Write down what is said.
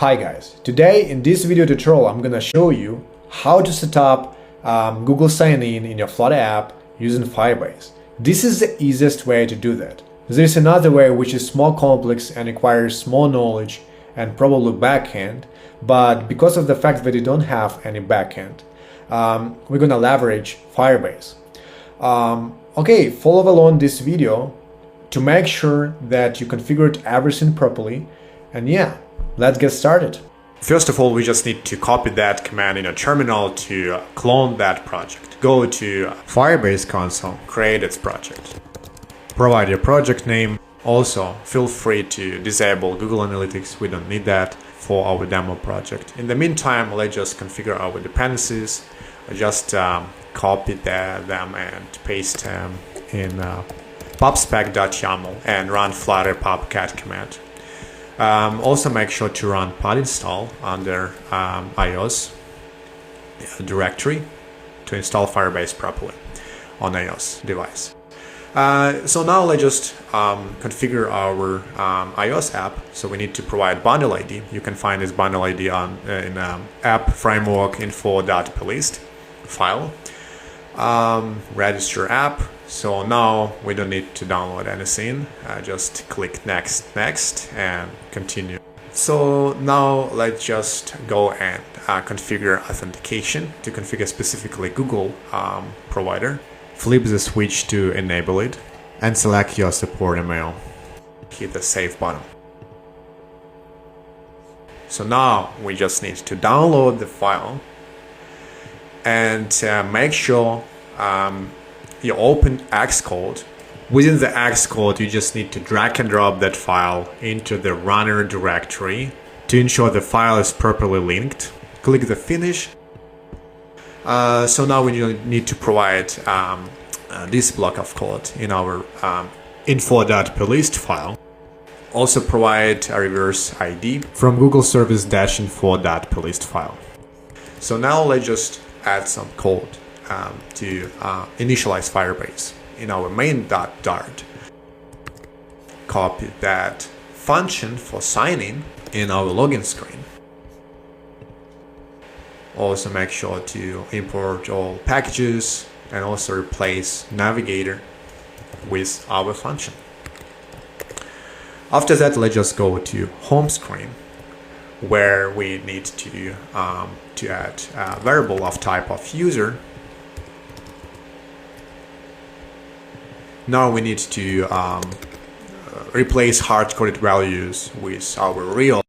Hi guys, today in this video tutorial I'm gonna show you how to set up Google Sign-In in your Flutter app using Firebase. This is the easiest way to do that. There's another way which is more complex and requires more knowledge and probably backend, but because of the fact that you don't have any backend, we're gonna leverage Firebase. Okay, follow along this video to make sure that you configured everything properly, and yeah, let's get started. First of all, we just need to copy that command in a terminal to clone that project. Go to Firebase Console, create its project. Provide your project name. Also, feel free to disable Google Analytics. We don't need that for our demo project. In the meantime, let's just configure our dependencies. Just copy them and paste them in pubspec.yaml and run flutter pubcat command. Also make sure to run pod install under iOS directory to install Firebase properly on iOS device. So now let's just configure our iOS app. So we need to provide bundle ID. You can find this bundle ID in app framework info.plist file. Register app. So now we don't need to download anything. Just click next and continue. So now let's just go and configure authentication to configure specifically Google provider. Flip the switch to enable it and select your support email. Hit the save button. So now we just need to download the file and make sure you open Xcode. Within the Xcode, you just need to drag and drop that file into the runner directory to ensure the file is properly linked. Click the finish. So now we need to provide this block of code in our info.plist file. Also provide a reverse ID from Google service-info.plist file. So now let's just add some code to initialize Firebase in our main.dart. Copy that function for sign-in in our login screen. Also make sure to import all packages and also replace navigator with our function. After that, let's just go to home screen where we need to add a variable of type of user. Now we need to replace hard-coded values with our real